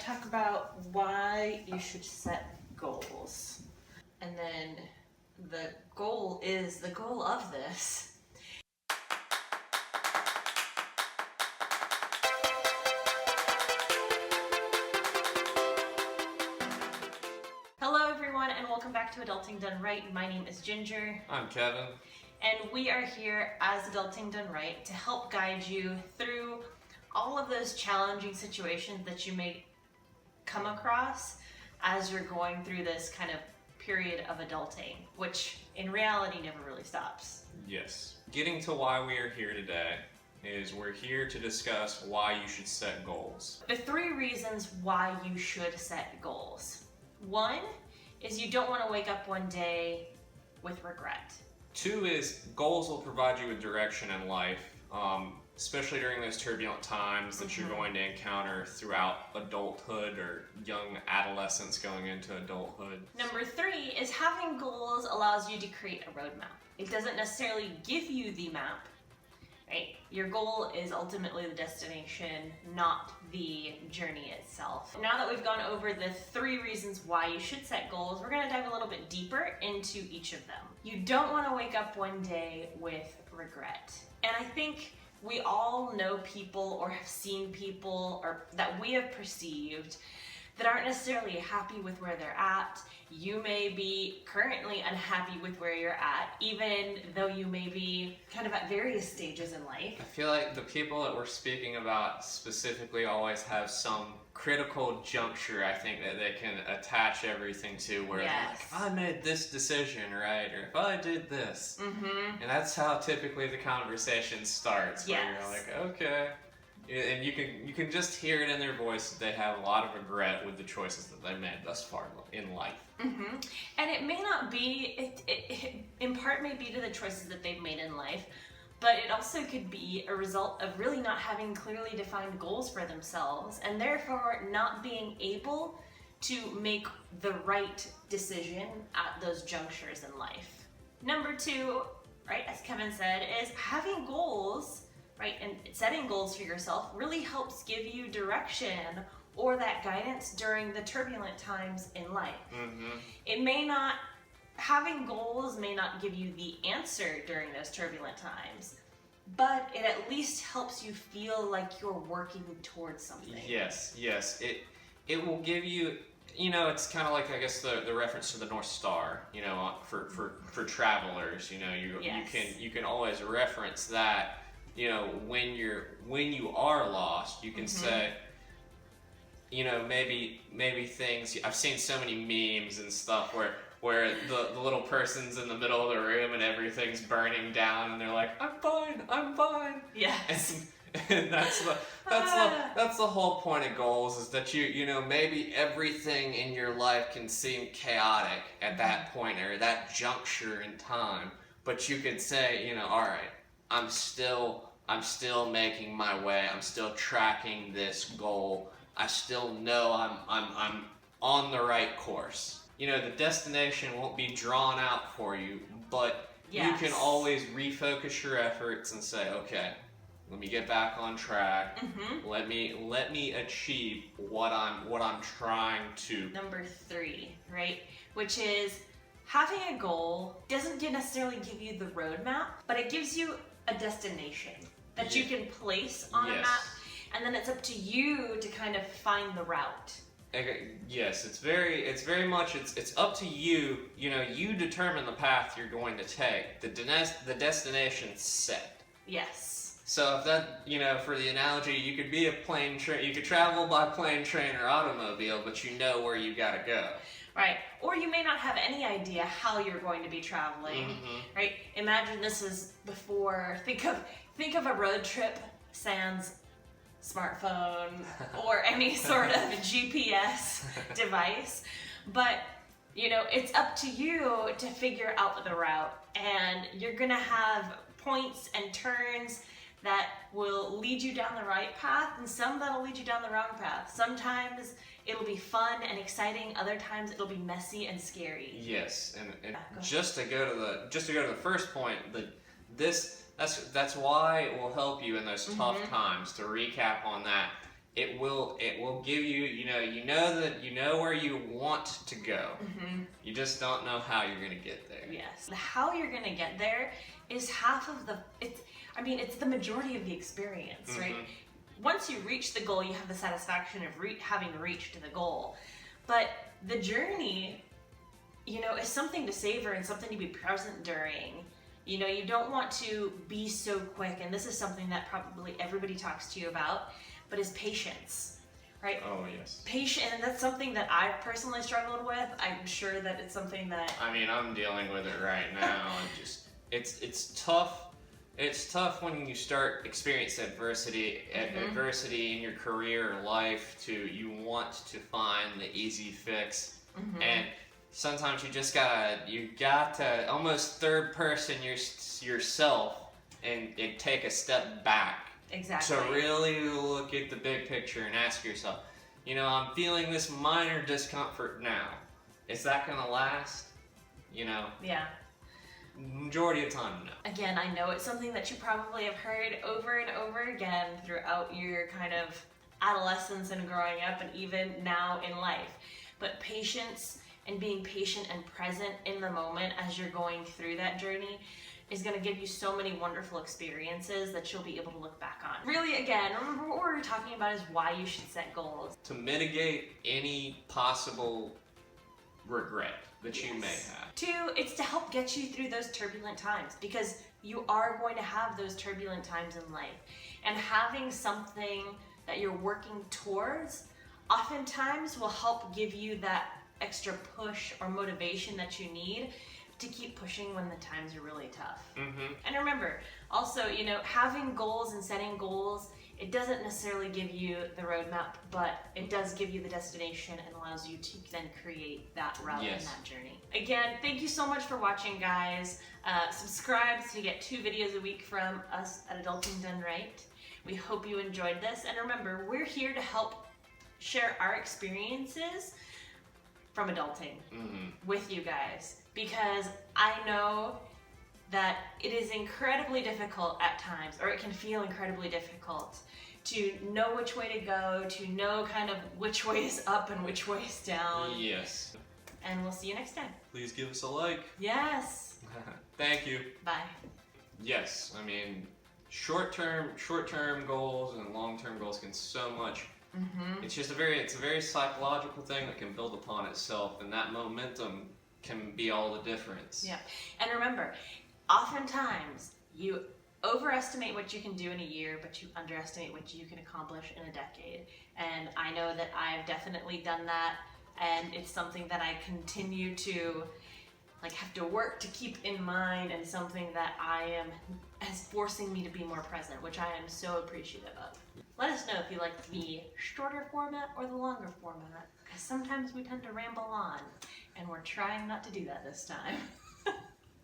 talk about why you should set goals. And then the goal of this. Hello everyone and welcome back to Adulting Done Right. My name is Ginger. I'm Kevin. And we are here as Adulting Done Right to help guide you through all of those challenging situations that you may come across as you're going through this kind of period of adulting, which in reality never really stops. Yes. Getting to why we are here today is we're here to discuss why you should set goals. The 3 reasons why you should set goals. 1 is you don't want to wake up one day with regret. 2 is goals will provide you with direction in life, especially during those turbulent times that you're going to encounter throughout adulthood or young adolescence going into adulthood. Number 3 is having goals allows you to create a roadmap. It doesn't necessarily give you the map, right? Your goal is ultimately the destination, not the journey itself. Now that we've gone over the 3 reasons why you should set goals, we're going to dive a little bit deeper into each of them. You don't want to wake up one day with regret. And I think we all know people or have seen people or that we have perceived that aren't necessarily happy with where they're at. You may be currently unhappy with where you're at, even though you may be kind of at various stages in life. I feel like the people that we're speaking about specifically always have some critical juncture, I think, that they can attach everything to where they're like, if I made this decision, right? Or if I did this. And that's how typically the conversation starts, where you're like, okay. And you can just hear it in their voice that they have a lot of regret with the choices that they made thus far in life. And it may not be, it in part may be to the choices that they've made in life, but it also could be a result of really not having clearly defined goals for themselves and therefore not being able to make the right decision at those junctures in life. Number 2, right, as Kevin said, is having goals, right, and setting goals for yourself really helps give you direction or that guidance during the turbulent times in life. It may not, having goals may not give you the answer during those turbulent times, but it at least helps you feel like you're working towards something. Yes. It will give you, it's kind of like, I guess, the reference to the North Star, for travelers, you can always reference that. When you are lost, you can say, maybe things. I've seen so many memes and stuff where the little person's in the middle of the room and everything's burning down, and they're like, I'm fine. Yes. And that's the whole point of goals, is that maybe everything in your life can seem chaotic at that point or that juncture in time, but you could say, all right, I'm still making my way. I'm still tracking this goal. I still know I'm on the right course. The destination won't be drawn out for you, but you can always refocus your efforts and say, okay, let me get back on track. Let me achieve what I'm trying to. Number 3, right, which is having a goal doesn't necessarily give you the roadmap, but it gives you a destination that you can place on a map, and then it's up to you to kind of find the route. Yes, it's very much it's up to you. You determine the path you're going to take. The destination's set. Yes. So if that, for the analogy, you could be a plane train. You could travel by plane, train, or automobile, but you know where you gotta go. Right. Or you may not have any idea how you're going to be traveling. Right. Imagine this is before. Think of a road trip sans smartphone or any sort of GPS device. But it's up to you to figure out the route, and you're gonna have points and turns that will lead you down the right path, and some that'll lead you down the wrong path. Sometimes it'll be fun and exciting, other times it'll be messy and scary. Yes, and just to go to the first point, that's why it will help you in those tough times. To recap on that, it will give you, that you know where you want to go. Mm-hmm. You just don't know how you're gonna get there. Yes. How you're gonna get there is half of the. It's the majority of the experience, right? Once you reach the goal, you have the satisfaction of having reached the goal. But the journey, is something to savor and something to be present during. You don't want to be so quick, and this is something that probably everybody talks to you about, but is patience, right? Oh, yes. Patience, and that's something that I've personally struggled with. I'm sure that it's something that... I'm dealing with it right now. It's tough. It's tough when you start experiencing adversity in your career or life. You want to find the easy fix, and sometimes you got to almost third person yourself and take a step back. Exactly. To really look at the big picture and ask yourself, I'm feeling this minor discomfort now. Is that gonna last? Yeah. Majority of time, no. Again, I know it's something that you probably have heard over and over again throughout your kind of adolescence and growing up and even now in life. But patience and being patient and present in the moment as you're going through that journey is going to give you so many wonderful experiences that you'll be able to look back on. Really, again, remember what we're talking about is why you should set goals. To mitigate any possible regret that you may have. Two, it's to help get you through those turbulent times, because you are going to have those turbulent times in life. And having something that you're working towards oftentimes will help give you that extra push or motivation that you need to keep pushing when the times are really tough. And remember, also, having goals and setting goals, it doesn't necessarily give you the roadmap, but it does give you the destination and allows you to then create that route and that journey. Again, thank you so much for watching, guys. Subscribe to get 2 videos a week from us at Adulting Done Right. We hope you enjoyed this. And remember, we're here to help share our experiences from adulting with you guys, because I know that it is incredibly difficult at times, or it can feel incredibly difficult to know which way to go, to know kind of which way is up and which way is down. Yes. And we'll see you next time. Please give us a like. Yes. Thank you. Bye. Yes, short-term goals and long-term goals can so much. It's just it's a very psychological thing that can build upon itself, and that momentum can be all the difference. Yeah. And remember, oftentimes you overestimate what you can do in a year, but you underestimate what you can accomplish in a decade. And I know that I've definitely done that, and it's something that I continue to have to work to keep in mind, and something that is forcing me to be more present, which I am so appreciative of. Let us know if you like the shorter format or the longer format, because sometimes we tend to ramble on, and we're trying not to do that this time.